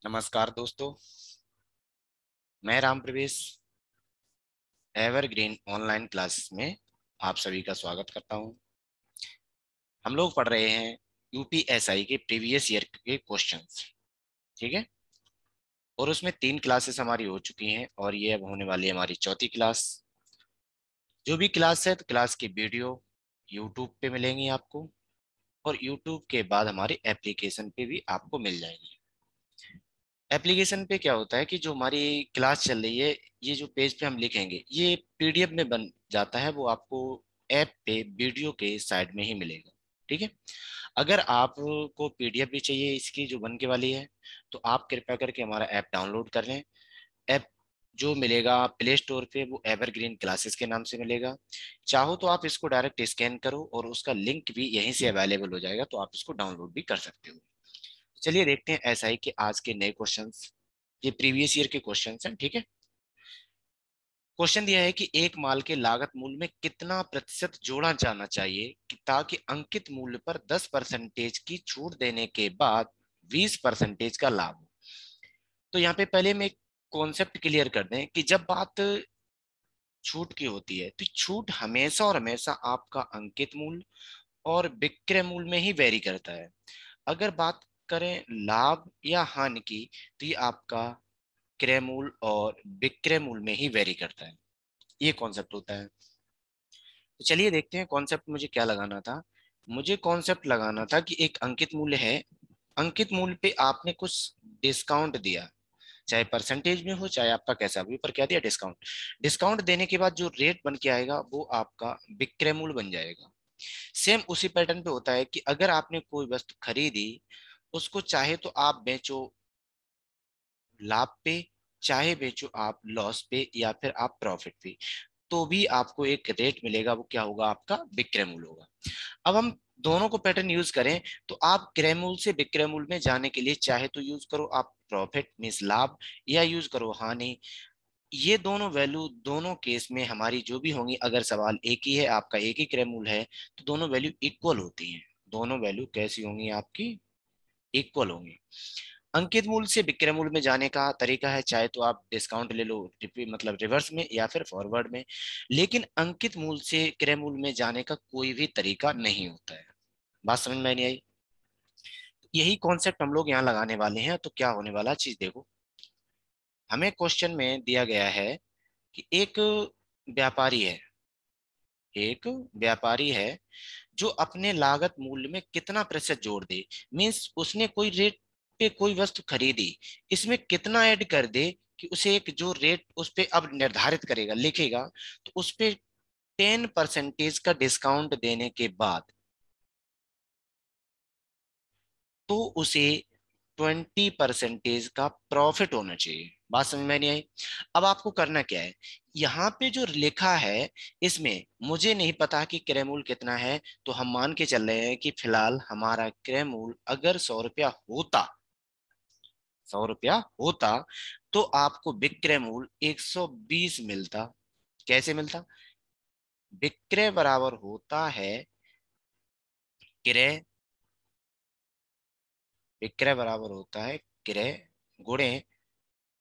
नमस्कार दोस्तों, मैं राम प्रवेश एवरग्रीन ऑनलाइन क्लासेस में आप सभी का स्वागत करता हूं। हम लोग पढ़ रहे हैं यूपीएसआई के प्रीवियस ईयर के क्वेश्चंस। ठीक है, और उसमें 3 क्लासेस हमारी हो चुकी हैं और ये अब होने वाली है हमारी चौथी क्लास। जो भी क्लास है तो क्लास की वीडियो यूट्यूब पे मिलेंगी आपको, और यूट्यूब के बाद हमारे एप्लीकेशन पे भी आपको मिल जाएंगी। एप्लीकेशन पे क्या होता है कि जो हमारी क्लास चल रही है, ये जो पेज पे हम लिखेंगे ये पीडीएफ में बन जाता है, वो आपको ऐप पे वीडियो के साइड में ही मिलेगा। ठीक है, अगर आपको पीडीएफ भी चाहिए इसकी जो बन के वाली है, तो आप कृपया करके हमारा ऐप डाउनलोड कर लें। ऐप जो मिलेगा प्ले स्टोर पे वो एवरग्रीन क्लासेस के नाम से मिलेगा। चाहो तो आप इसको डायरेक्ट स्कैन करो और उसका लिंक भी यहीं से अवेलेबल हो जाएगा, तो आप इसको डाउनलोड भी कर सकते हो। चलिए देखते हैं एसआई के आज के नए क्वेश्चंस। ये प्रीवियस ईयर के क्वेश्चंस हैं। ठीक है, क्वेश्चन दिया है कि एक माल के लागत मूल्य में कितना प्रतिशत जोड़ा जाना चाहिए ताकि अंकित मूल्य पर 10% की छूट देने के बाद 20% का लाभ हो। तो यहाँ पे पहले में एक कॉन्सेप्ट क्लियर कर दें कि जब बात छूट की होती है तो छूट हमेशा और हमेशा आपका अंकित मूल्य और विक्रय मूल्य में ही वेरी करता है। अगर बात करें लाभ या हानि की, तो ये आपका क्रय मूल्य और विक्रय मूल्य में ही वेरी करता है। ये कॉन्सेप्ट होता है। तो चलिए देखते हैं कॉन्सेप्ट मुझे क्या लगाना था। मुझे कॉन्सेप्ट लगाना था कि एक अंकित मूल्य है, अंकित मूल्य पे आपने कुछ डिस्काउंट दिया, चाहे परसेंटेज में हो चाहे आपका कैसा भी, पर क्या दिया, डिस्काउंट। डिस्काउंट देने के बाद जो रेट बन के आएगा वो आपका विक्रय मूल्य बन जाएगा। सेम उसी पैटर्न पे होता है कि अगर आपने कोई वस्तु खरीदी, उसको चाहे तो आप बेचो लाभ पे, चाहे बेचो आप लॉस पे या फिर आप प्रॉफिट पे, तो भी आपको एक रेट मिलेगा, वो क्या होगा, आपका विक्रय मूल्य होगा। अब हम दोनों को पैटर्न यूज करें तो आप क्रय मूल्य से विक्रय मूल्य में जाने के लिए चाहे तो यूज करो आप प्रॉफिट मींस लाभ, या यूज करो हानि। ये दोनों वैल्यू दोनों केस में हमारी जो भी होंगी, अगर सवाल एक ही है, आपका एक ही क्रय मूल्य है, तो दोनों वैल्यू इक्वल होती हैं। दोनों वैल्यू कैसी होंगी, आपकी इक्वल होंगी। अंकित मूल्य से विक्रय मूल्य में जाने का तरीका है, चाहे तो आप डिस्काउंट ले लो मतलब रिवर्स में या फिर फॉरवर्ड में, लेकिन अंकित मूल्य से क्रय मूल्य में जाने का कोई भी तरीका नहीं होता है। बात समझ में नहीं आई? यही कॉन्सेप्ट हम लोग यहाँ लगाने वाले हैं। तो क्या होने वाला चीज देखो, हमें क्वेश्चन में दिया गया है कि एक व्यापारी है, एक व्यापारी है जो अपने लागत मूल्य में कितना प्रतिशत जोड़ दे। मीन्स उसने कोई रेट पे कोई वस्तु खरीदी, इसमें कितना ऐड कर दे कि उसे एक जो रेट उस पे अब निर्धारित करेगा लिखेगा, तो उस पे 10% का डिस्काउंट देने के बाद तो उसे 20% का प्रॉफिट होना चाहिए। बात समझ में नहीं आई? अब आपको करना क्या है, यहाँ पे जो लिखा है इसमें मुझे नहीं पता कि क्रय मूल्य कितना है, तो हम मान के चल रहे हैं कि फिलहाल हमारा क्रय मूल्य अगर 100 रुपया होता, 100 रुपया होता, तो आपको विक्रय मूल्य 120 मिलता। कैसे मिलता? विक्रय बराबर होता है क्रय, विक्रय बराबर होता है क्रय गुणे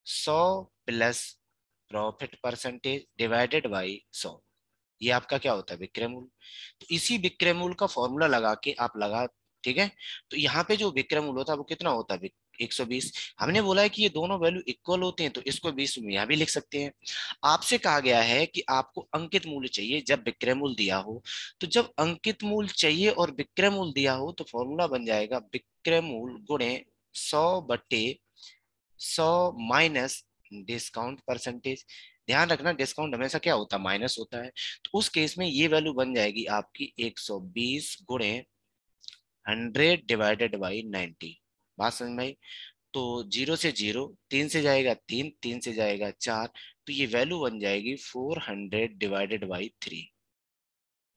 100 plus profit percentage divided by 100। ये आपका क्या होता है, विक्रय मूल्य। तो इसी विक्रय मूल्य का फॉर्मूला लगा के आप लगा, ठीक है। तो यहाँ पे जो विक्रय मूल्य होता है वो कितना होता है, 120। हमने बोला है कि ये दोनों वैल्यू इक्वल होते हैं, तो इसको 20 में यहाँ भी लिख सकते हैं। आपसे कहा गया है कि आपको अंकित मूल्य चाहिए जब विक्रय मूल्य दिया हो। तो जब अंकित मूल्य चाहिए और विक्रय मूल्य दिया हो, तो फॉर्मूला बन जाएगा विक्रय मूल्य गुणे 100/100 माइनस डिस्काउंट परसेंटेज। ध्यान रखना डिस्काउंट हमेशा क्या होता है, माइनस होता है। तो उस केस में ये वैल्यू बन जाएगी आपकी 120 गुणे 100 डिवाइडेड बाई 90। बात समझ में आई? तो 0 से 0, 3 से जाएगा 3, 3 से जाएगा 4, तो ये वैल्यू बन जाएगी 400/3।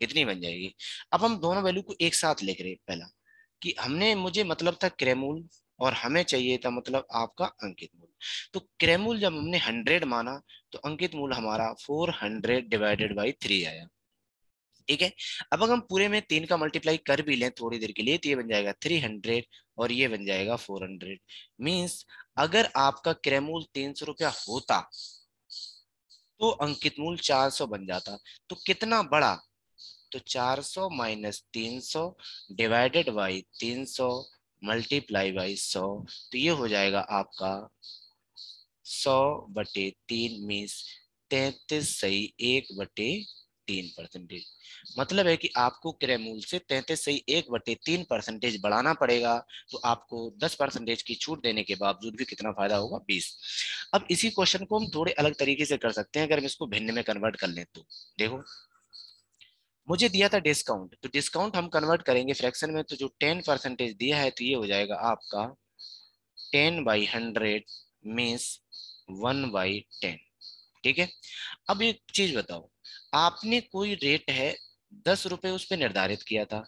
इतनी बन जाएगी। अब हम दोनों वैल्यू को एक साथ लिख रहे हैं। पहला कि हमने, मुझे मतलब था क्रय मूल्य और हमें चाहिए था मतलब आपका अंकित मूल्य। तो क्रय मूल्य जब हमने 100 माना, तो अंकित मूल्य हमारा 400/3 आया। ठीक है। अब अगर हम पूरे में 3 का मल्टीप्लाई कर भी लें थोड़ी देर के लिए, तो ये बन जाएगा 300 और ये बन जाएगा 400। मीन्स अगर आपका क्रय मूल्य 300 रुपया होता तो अंकित मूल्य 400 बन जाता। तो कितना बड़ा, तो 400 minus 300 divided by 300 multiply by 100, तो ये हो जाएगा आपका 100/3 मीन्स 33.1/3%। मतलब है कि आपको क्रय मूल्य से 33.1/3% बढ़ाना पड़ेगा। तो आपको 10% की छूट देने के बावजूद भी कितना फायदा होगा, 20। अब इसी क्वेश्चन को हम थोड़े अलग तरीके से कर सकते हैं, अगर हम इसको भिन्न में कन्वर्ट कर लें तो देखो, मुझे दिया था डिस्काउंट, तो डिस्काउंट हम कन्वर्ट करेंगे फ्रैक्शन में, तो जो 10% दिया है तो ये हो जाएगा आपका 10/100 मीन्स 1/10। ठीक है। अब एक चीज बताओ, आपने कोई रेट है 10 रुपए उस पर निर्धारित किया था,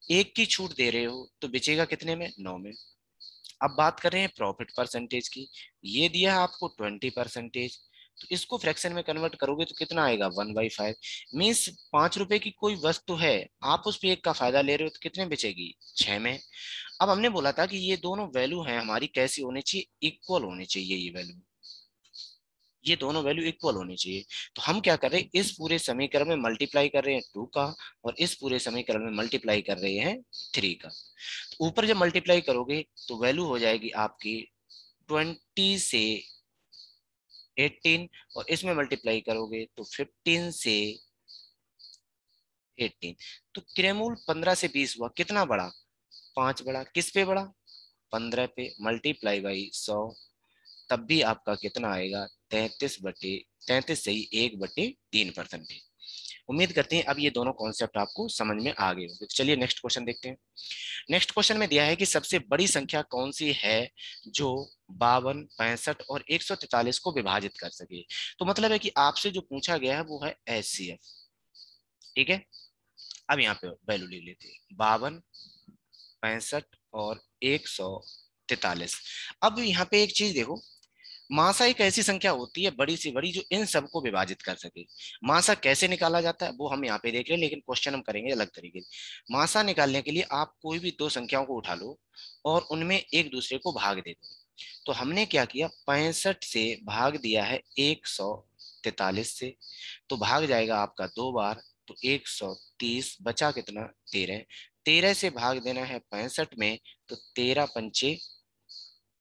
एक की छूट दे रहे हो तो बेचेगा कितने में, 9 में। अब बात कर रहे हैं प्रॉफिट परसेंटेज की, ये दिया है आपको 20%, तो इसको फ्रैक्शन में कन्वर्ट करोगे तो कितना आएगा, 1/5। मीन्स 5 रुपए की कोई वस्तु है, आप उस पर एक का फायदा ले रहे हो तो कितने बेचेगी, 6 में। अब हमने बोला था कि ये दोनों वैल्यू है हमारी कैसी होनी चाहिए, इक्वल होनी चाहिए। ये वैल्यू, ये दोनों वैल्यू इक्वल होनी चाहिए। तो हम क्या कर रहे हैं, इस पूरे समीकरण में मल्टीप्लाई कर रहे हैं 2 का, और इस पूरे समीकरण में मल्टीप्लाई कर रहे हैं 3 का। तो ऊपर जब मल्टीप्लाई करोगे तो वैल्यू हो जाएगी आपकी 20 से 18, और इसमें मल्टीप्लाई करोगे तो 15 से 18। तो क्रयमूल 15 से 20 हुआ, कितना बड़ा, 5 बड़ा। किस पे बड़ा, 15 पे, मल्टीप्लाई बाई 100, तब भी आपका कितना आएगा, 33 से 1/3%। उम्मीद करते हैं अब ये दोनों कॉन्सेप्ट आपको समझ में आ गए होंगे। चलिए नेक्स्ट क्वेश्चन देखते हैं। नेक्स्ट क्वेश्चन में दिया है कि सबसे बड़ी संख्या कौन सी है जो 52, 65 और 143 को विभाजित कर सके। तो मतलब है कि आपसे जो पूछा गया है वो है एचसीएफ। ठीक है। अब यहाँ पे वैल्यू लिख लेते हैं, 52, 65 और 143। अब यहाँ पे एक चीज देखो, मासा एक ऐसी संख्या होती है बड़ी से बड़ी जो इन सबको विभाजित कर सके। मासा कैसे निकाला जाता है वो हम यहाँ पे देख रहे हैं, लेकिन क्वेश्चन हम करेंगे अलग तरीके से। मासा निकालने के लिए आप कोई भी दो संख्याओं को उठा लो और उनमें एक दूसरे को भाग दे दो। तो हमने क्या किया, 65 से भाग दिया है 143 से, तो भाग जाएगा आपका 2 बार, तो 130, बचा कितना, 13। 13 से भाग देना है 65 में, तो 13×5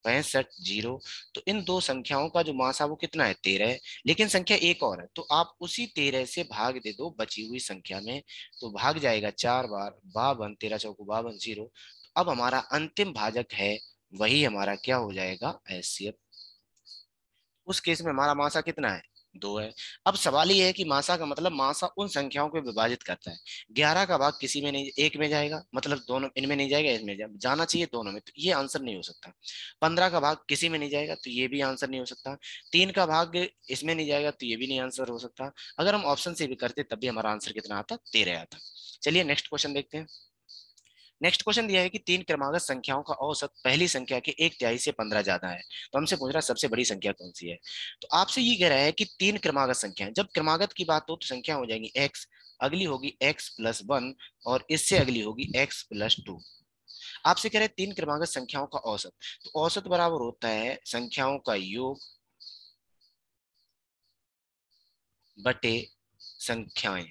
65 जीरो। तो इन दो संख्याओं का जो मासा वो कितना है, 13 है। लेकिन संख्या एक और है, तो आप उसी 13 से भाग दे दो बची हुई संख्या में, तो भाग जाएगा 4 बार, 52, 13×4 = 52 जीरो। अब हमारा अंतिम भाजक है, वही हमारा क्या हो जाएगा, एचसीएफ। उस केस में हमारा मासा कितना है, 2 है। अब सवाल ये है कि मासा का मतलब मासा उन संख्याओं को विभाजित करता है। 11 का भाग किसी में नहीं, एक में जाएगा, मतलब दोनों इनमें नहीं जाएगा, इसमें जाना चाहिए दोनों में, तो ये आंसर नहीं हो सकता। 15 का भाग किसी में नहीं जाएगा, तो ये भी आंसर नहीं हो सकता। 3 का भाग इसमें नहीं जाएगा, तो ये भी नहीं आंसर हो सकता। अगर हम ऑप्शन से भी करते तब भी हमारा आंसर कितना आता, 13 आता। चलिए नेक्स्ट क्वेश्चन देखते हैं। नेक्स्ट क्वेश्चन दिया है कि 3 क्रमागत संख्याओं का औसत पहली संख्या के 1/3 से 15 ज्यादा है। तो हमसे पूछ रहा है सबसे बड़ी संख्या कौन सी है। तो आपसे ये कह रहा है कि 3 क्रमागत संख्या, जब क्रमागत की बात हो तो संख्या हो जाएगी x, अगली होगी x+1, और इससे अगली होगी x+2। आपसे कह रहे हैं 3 क्रमागत संख्याओं का औसत, तो औसत बराबर होता है संख्याओं का योग बटे संख्याएं।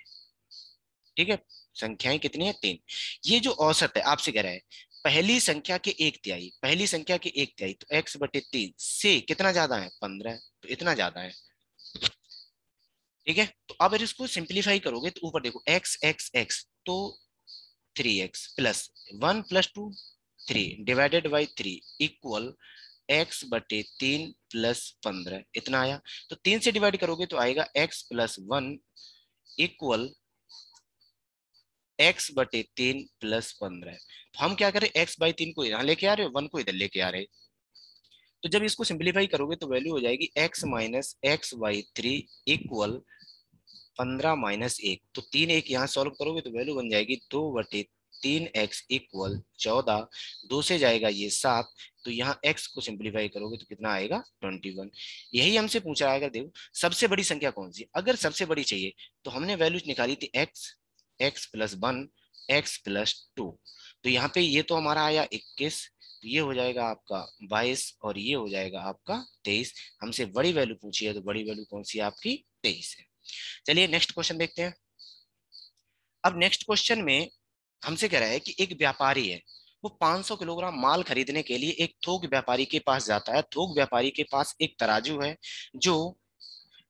ठीक है। संख्याएं कितनी है, 3। ये जो औसत है आपसे कह रहा है पहली संख्या के 1/3, पहली संख्या के 1/3, तो x/3 से कितना ज्यादा है, 15, तो इतना ज्यादा है। ठीक है। तो अब अगर इसको सिंप्लीफाई करोगे तो ऊपर देखो x x x, तो 3x plus 1+2 3 divided by 3 equal x/3 plus 15, इतना आया। तो 3 से डिवाइड करोगे तो आएगा x+1 इक्वल x/3 प्लस 15। तो हम क्या करें, x/3 को यहाँ लेके आ रहे हो, 1 को इधर लेके आ रहे हैं। तो जब इसको सिंप्लीफाई करोगे तो वैल्यू हो जाएगी x-x/3 इक्वल 15 - 1। तो 3 1 यहाँ सॉल्व करोगे तो वैल्यू बन जाएगी 2/3 3x इक्वल 14, 2 से जाएगा ये 7, तो यहाँ x को सिंप्लीफाई करोगे तो कितना आएगा 21। यही हमसे पूछ रहा है, अगर देखो सबसे बड़ी संख्या कौन सी, अगर सबसे बड़ी चाहिए तो हमने वैल्यूज निकाली थी x प्लस 1 x प्लस 2, तो यहाँ पे ये तो हमारा आया 21, तो ये हो जाएगा आपका 22 और ये हो जाएगा आपका 23। हमसे बड़ी वैल्यू पूछी है तो बड़ी वैल्यू कौन सी है आपकी 23 है। चलिए नेक्स्ट क्वेश्चन देखते हैं। अब नेक्स्ट क्वेश्चन में हमसे कह रहा है कि एक व्यापारी है, वो 500 किलोग्राम माल खरीदने के लिए एक थोक व्यापारी के पास जाता है। थोक व्यापारी के पास एक तराजू है जो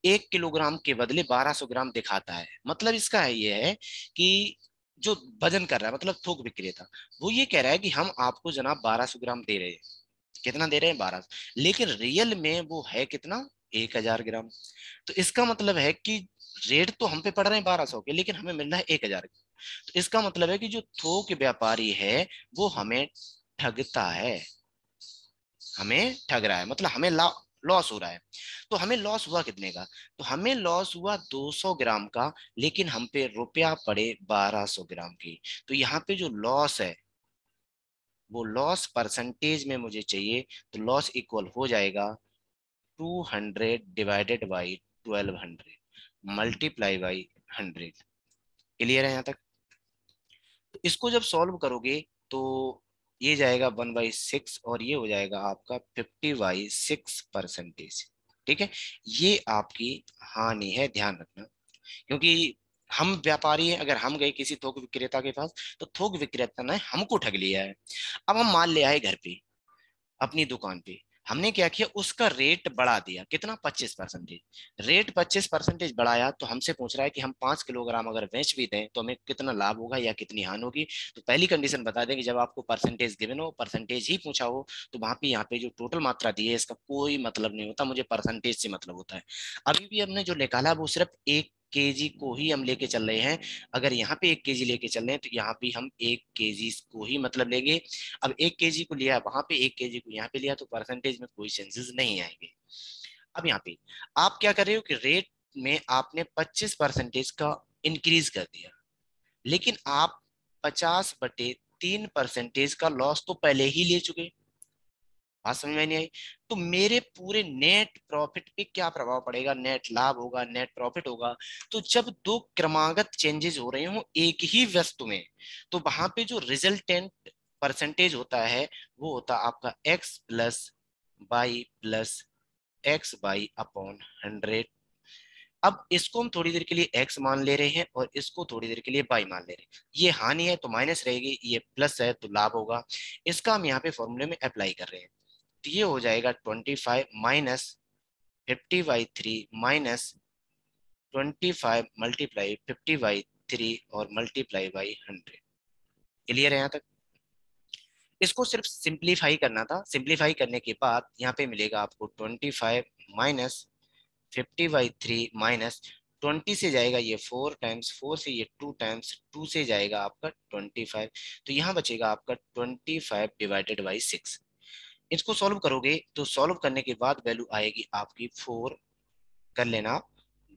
1 किलोग्राम के बदले 1200 ग्राम दिखाता है। मतलब इसका है ये है कि जो वजन कर रहा है, मतलब थोक विक्रेता, वो ये कह रहा है कि हम आपको जनाब 1200 ग्राम दे रहे हैं। कितना दे रहे हैं 1200, लेकिन रियल में वो है कितना 1000 ग्राम। तो इसका मतलब है कि रेट तो हम पे पड़ रहे हैं 1200 के, लेकिन हमें मिल रहा है 1000 का। तो इसका मतलब है कि जो थोक व्यापारी है वो हमें ठगता है, हमें ठग रहा है, मतलब हमें लॉस हो रहा है। तो हमें लॉस हुआ कितने का, तो हमें लॉस हुआ 200 ग्राम का, लेकिन हम पे रुपया पड़े 1200 ग्राम की। तो यहाँ पे जो लॉस है वो लॉस परसेंटेज में मुझे चाहिए, तो लॉस इक्वल हो जाएगा 200 divided by 1200 multiply by 100। Clear है यहाँ तक। तो इसको जब सॉल्व करोगे तो ये जाएगा 1/6 और ये हो जाएगा आपका 50/6%। ठीक है, ये आपकी हानि है, ध्यान रखना। क्योंकि हम व्यापारी हैं, अगर हम गए किसी थोक विक्रेता के पास तो थोक विक्रेता ने हमको ठग लिया है। अब हम माल ले आए घर पे अपनी दुकान पे, हमने क्या किया उसका रेट बढ़ा दिया, कितना 25%। रेट 25% बढ़ाया तो हमसे पूछ रहा है कि हम 5 किलोग्राम अगर बेच भी दें तो हमें कितना लाभ होगा या कितनी हानि होगी। तो पहली कंडीशन बता दें कि जब आपको परसेंटेज गिवन हो, परसेंटेज ही पूछा हो, तो वहां पे यहाँ पे जो टोटल मात्रा दी है इसका कोई मतलब नहीं होता, मुझे परसेंटेज से मतलब होता है। अभी भी हमने जो निकाला वो सिर्फ 1 kg को ही हम लेके चल रहे हैं। अगर यहाँ पे 1 kg लेके चल रहे हैं तो यहाँ पे हम 1 kg को ही मतलब लेंगे। अब 1 kg को लिया वहां पे, 1 kg को यहाँ पे लिया, तो परसेंटेज में कोई चेंजेस नहीं आएंगे। अब यहाँ पे आप क्या कर रहे हो कि रेट में आपने 25% का इंक्रीज कर दिया, लेकिन आप 50/3% का लॉस तो पहले ही ले चुके। बात समझ में नहीं आई। तो मेरे पूरे नेट प्रॉफिट पे क्या प्रभाव पड़ेगा, नेट लाभ होगा, नेट प्रॉफिट होगा। तो जब दो क्रमागत चेंजेस हो रहे हो एक ही वस्तु में, तो वहां पे जो रिजल्टेंट परसेंटेज होता है वो होता है आपका x plus by plus x by upon 100। अब इसको हम थोड़ी देर के लिए x मान ले रहे हैं और इसको थोड़ी देर के लिए y मान ले रहे हैं। ये हानि है तो माइनस रहेगी, ये प्लस है तो लाभ होगा। इसका हम यहाँ पे फॉर्मूले में अप्लाई कर रहे हैं, तो ये हो जाएगा 25 माइनस 50/3 माइनस 25 मल्टीप्लाई 50/3 और मल्टीप्लाई बाई 100। क्लियर है यहाँ तक। इसको सिर्फ सिंप्लीफाई करना था, सिंप्लीफाई करने के बाद यहाँ पे मिलेगा आपको 25 माइनस 50/3 माइनस 20 से जाएगा ये 4 टाइम्स, 4 से ये 2 टाइम्स, 2 से जाएगा आपका 25, तो यहाँ बचेगा आपका 25/6। इसको सॉल्व करोगे तो सॉल्व करने के बाद वैल्यू आएगी आपकी 4, कर लेना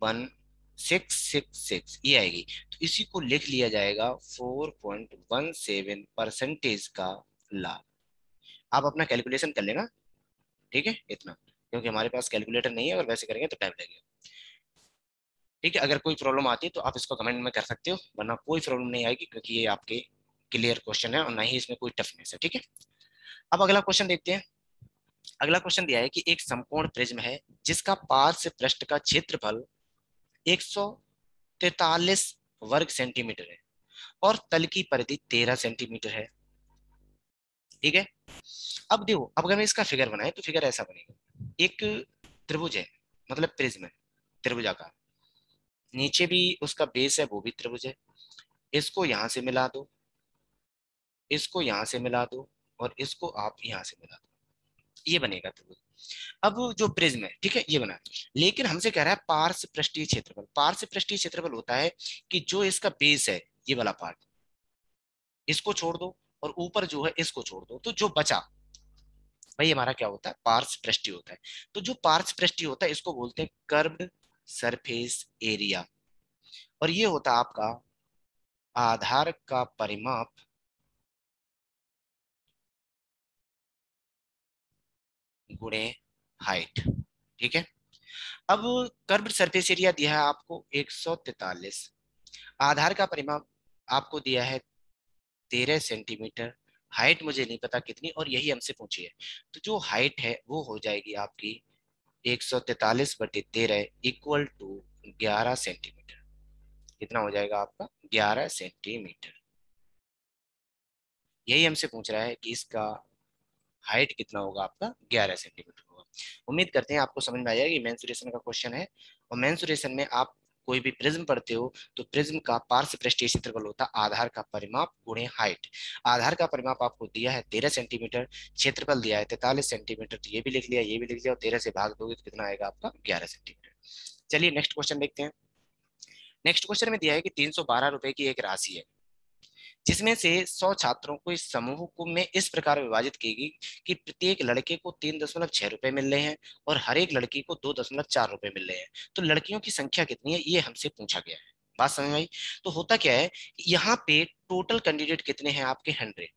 1666 ये आएगी। तो इसी को लिख लिया जाएगा 4.17% का लाभ। आप अपना कैलकुलेशन कर लेना, ठीक है इतना, क्योंकि हमारे पास कैलकुलेटर नहीं है और वैसे करेंगे तो टाइम लगेगा। ठीक है, अगर कोई प्रॉब्लम आती है तो आप इसको कमेंट में कर सकते हो, वरना कोई प्रॉब्लम नहीं आएगी क्योंकि ये आपके क्लियर क्वेश्चन है और ना ही इसमें कोई टफनेस है। ठीक है, अब अगला क्वेश्चन देखते हैं। अगला क्वेश्चन दिया है कि एक समकोण प्रिज्म है जिसका पार्श्व पृष्ठ का क्षेत्रफल 143 वर्ग सेंटीमीटर है और तल की परिधि 13 सेंटीमीटर है। ठीक है, अब देखो, अब अगर मैं इसका फिगर बनाए तो फिगर ऐसा बनेगा। एक त्रिभुज है, मतलब प्रिज्म है त्रिभुजाकार, नीचे भी उसका बेस है वो भी त्रिभुज है। इसको यहां से मिला दो, इसको यहां से मिला दो और इसको आप यहां से मिला दो, ये बनेगा त्रिभुज। अब जो प्रिज्म है, ठीक है, ये बना, लेकिन हमसे कह रहा है पार्श्व पृष्ठीय क्षेत्रफल। पार्श्व पृष्ठीय क्षेत्रफल होता है कि जो इसका बेस है ये वाला पार्ट, इसको छोड़ दो और ऊपर जो है इसको छोड़ दो, तो जो बचा भाई हमारा क्या होता है पार्श्व पृष्ठीय होता है। तो जो पार्श्व पृष्ठीय होता है इसको बोलते हैं कर्व्ड सरफेस एरिया, और ये होता है आपका आधार का परिमाप गुणे हाइट। ठीक है। अब कर्व्ड सरफेस एरिया दिया है आपको 143, आधार का परिमाप आपको दिया है 13 सेंटीमीटर, हाइट मुझे नहीं पता कितनी और यही हमसे पूछी है। तो जो हाइट है वो हो जाएगी आपकी 143/13 इक्वल टू 11 सेंटीमीटर। कितना हो जाएगा आपका? 11 सेंटीमीटर। यही हमसे पूछ रहा है कि इसका हाइट कितना होगा आपका? 11 सेंटीमीटर होगा। उम्मीद करते हैं आपको समझ में आया कि मेंसुरेशन का क्वेश्चन है। और मेंसुरेशन में आप कोई भी प्रिज्म पढ़ते हो तो प्रिज्म का पार्श्व पृष्ठीय क्षेत्रफल होता है आधार का परिमाप गुणे हाइट। आधार का परिमाप आपको दिया है 13 सेंटीमीटर, क्षेत्रफल दिया है 43 सेंटीमीटर, तो ये भी लिख लिया, ये भी लिख लिया, और 13 से भाग दोगे तो कितना आएगा आपका? 11 सेंटीमीटर। चलिए नेक्स्ट क्वेश्चन देखते हैं। नेक्स्ट क्वेश्चन में दिया है कि 312 रुपए की एक राशि है जिसमें से 100 छात्रों को इस समूह को में इस प्रकार विभाजित की गई कि प्रत्येक लड़के को 3.6 रुपए मिल रहे हैं और हर एक लड़की को 2.4 रुपए मिल रहे हैं। तो लड़कियों की संख्या कितनी है ये हमसे पूछा गया है। बात समझ में आई? तो होता क्या है, यहाँ पे टोटल कैंडिडेट कितने हैं आपके? 100।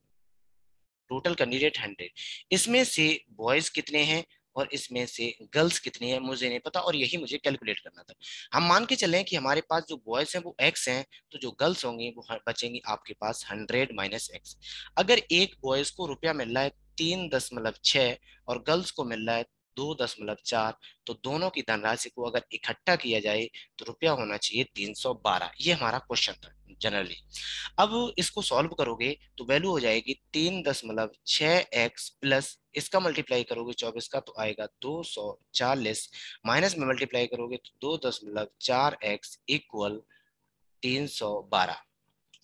टोटल कैंडिडेट 100, इसमें से बॉयज कितने हैं और इसमें से गर्ल्स कितनी है मुझे नहीं पता, और यही मुझे कैलकुलेट करना था। हम मान के चलें कि हमारे पास जो बॉयज हैं वो एक्स हैं, तो जो गर्ल्स होंगी वो बचेंगी आपके पास 100 माइनस एक्स। अगर एक बॉयज को रुपया मिल रहा है 3.6 और गर्ल्स को मिल रहा है 2.4, तो दोनों की धनराशि को अगर इकट्ठा किया जाए तो रुपया होना चाहिए 312। ये हमारा क्वेश्चन था जनरली। अब इसको सॉल्व करोगे तो वैल्यू हो जाएगी 3.6x प्लस इसका मल्टीप्लाई करोगे 24 का तो आएगा 240, माइनस में मल्टीप्लाई करोगे तो 2.4x इक्वल 312।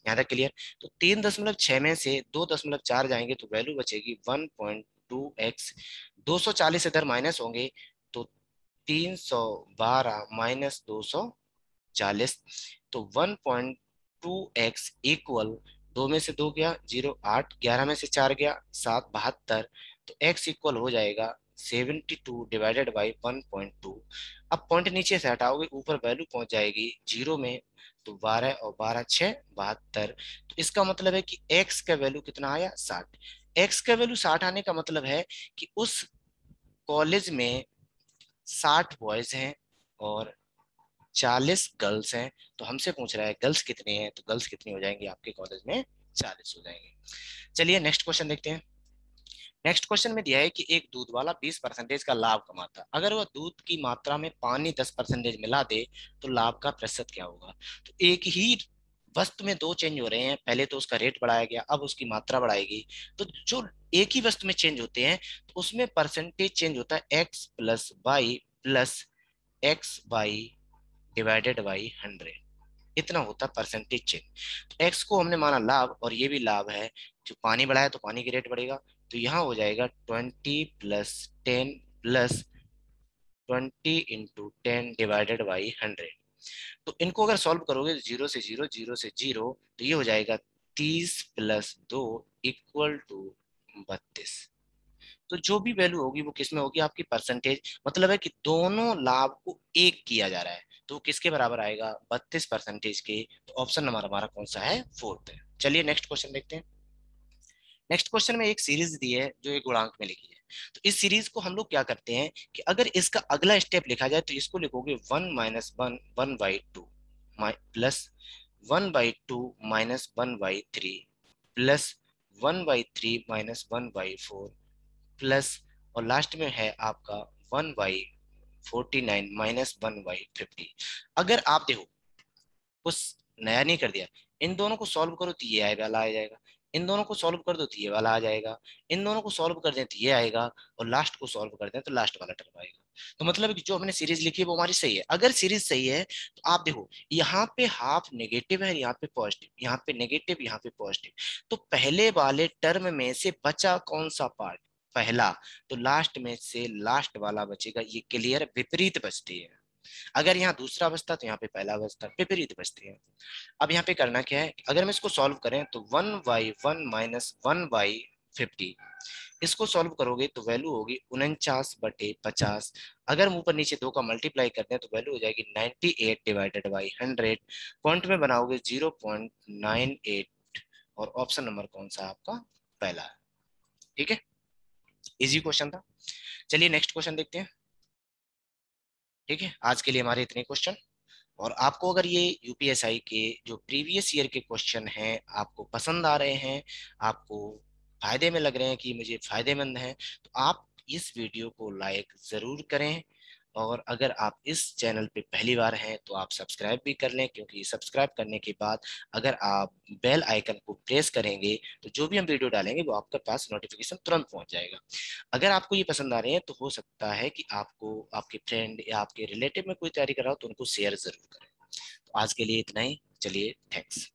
यहाँ तक क्लियर? तो 3.6 में से 2.4 जाएंगे तो वैल्यू बचेगी 1.2x। 240 इधर माइनस होंगे तो 312 माइनस 240, तो 1.2x इक्वल, 2 में से 2 गया 0, 8, 11 में से 4 गया 7, 72, तो x इक्वल हो जाएगा 72 डिवाइडेड बाई 1.2। अब पॉइंट नीचे से हटाओगे ऊपर वैल्यू पहुंच जाएगी 0 में, तो 12 और 12 6 72। तो इसका मतलब है कि x का वैल्यू कितना आया? 60। x का वैल्यू 60 आने का मतलब है कि उस कॉलेज में 60 बॉयज हैं और 40 गर्ल्स हैं। तो हमसे पूछ रहा है गर्ल्स कितनी हैं, तो गर्ल्स कितनी हो जाएंगी आपके कॉलेज में? 40 हो जाएंगे। चलिए नेक्स्ट क्वेश्चन देखते हैं। नेक्स्ट क्वेश्चन में दिया है कि एक दूध वाला 20% का लाभ कमाता, अगर वह दूध की मात्रा में पानी 10% मिला दे तो लाभ का प्रतिशत क्या होगा? तो एक ही वस्तु में दो चेंज हो रहे हैं, पहले तो उसका रेट बढ़ाया गया, अब उसकी मात्रा बढ़ाएगी। तो जो एक ही वस्तु में चेंज होते हैं तो उसमें परसेंटेज चेंज होता है X plus Y plus X Y divided by 100। इतना होता है परसेंटेज चेंज। तो एक्स को हमने माना लाभ और ये भी लाभ है, जो पानी बढ़ाया तो पानी की रेट बढ़ेगा, तो यहाँ हो जाएगा 20 + 10 + 20 × 10 डिवाइडेड बाई 100। तो इनको अगर सॉल्व करोगे 0 से 0, 0 से 0, तो ये हो जाएगा 30 + 2 इक्वल टू 32। तो जो भी वैल्यू होगी वो किस में होगी? आपकी परसेंटेज, मतलब है कि दोनों लाभ को एक किया जा रहा है, तो किसके बराबर आएगा? 32% के। तो ऑप्शन नंबर हमारा कौन सा है? फोर्थ है। चलिए नेक्स्ट क्वेश्चन देखते हैं। नेक्स्ट क्वेश्चन में एक सीरीज दी है जो एक गुणांक में लिखी है। तो इस सीरीज को हम लोग क्या करते हैं कि अगर इसका अगला स्टेप लिखा जाए तो इसको लिखोगे 1 - 1/2 प्लस 1/2 - 1/3 प्लस 1/3 - 1/4 प्लस, और लास्ट में है आपका 1/49 - 1/50। अगर आप देखो कुछ नया नहीं कर दिया, इन दोनों को सॉल्व करो तो ये वाला आ जाएगा, इन दोनों को सॉल्व कर दो तो ये वाला आ जाएगा, इन दोनों को सॉल्व कर दें तो ये आएगा, और लास्ट को सॉल्व कर दें तो लास्ट वाला टर्म आएगा। तो मतलब है कि जो हमने सीरीज लिखी है वो हमारी सही है। अगर सीरीज सही है तो आप देखो यहाँ पे हाफ नेगेटिव है, यहाँ पे पॉजिटिव, यहाँ पे नेगेटिव, यहाँ पे पॉजिटिव, तो पहले वाले टर्म में से बचा कौन सा पार्ट? पहला। तो लास्ट में से लास्ट वाला बचेगा, ये क्लियर? विपरीत बचती है। अगर यहाँ दूसरा बचता तो यहाँ पे पहला बचता, विपरीत बचती है। अब यहाँ पे करना क्या है, अगर हम इसको सॉल्व करें तो 1/1 - 1/50, इसको सॉल्व करोगे तो वैल्यू होगी 49/50। अगर हम ऊपर नीचे दो का मल्टीप्लाई करते हैं तो वैल्यू हो जाएगी 98 डिवाइडेड बाई 100। पॉइंट में बनाओगे 0.98, और ऑप्शन नंबर कौन सा आपका? पहला है। ठीक है, इजी क्वेश्चन था। चलिए नेक्स्ट क्वेश्चन देखते हैं। ठीक है, आज के लिए हमारे इतने क्वेश्चन। और आपको अगर ये यूपीएसआई के जो प्रीवियस ईयर के क्वेश्चन हैं आपको पसंद आ रहे हैं, आपको फायदे में लग रहे हैं कि मुझे फायदेमंद हैं, तो आप इस वीडियो को लाइक जरूर करें। और अगर आप इस चैनल पे पहली बार हैं तो आप सब्सक्राइब भी कर लें, क्योंकि सब्सक्राइब करने के बाद अगर आप बेल आइकन को प्रेस करेंगे तो जो भी हम वीडियो डालेंगे वो आपके पास नोटिफिकेशन तुरंत पहुंच जाएगा। अगर आपको ये पसंद आ रहे हैं तो हो सकता है कि आपको आपके फ्रेंड या आपके रिलेटिव में कोई तैयारी कर रहा हो तो उनको शेयर जरूर करें। तो आज के लिए इतना ही, चलिए थैंक्स।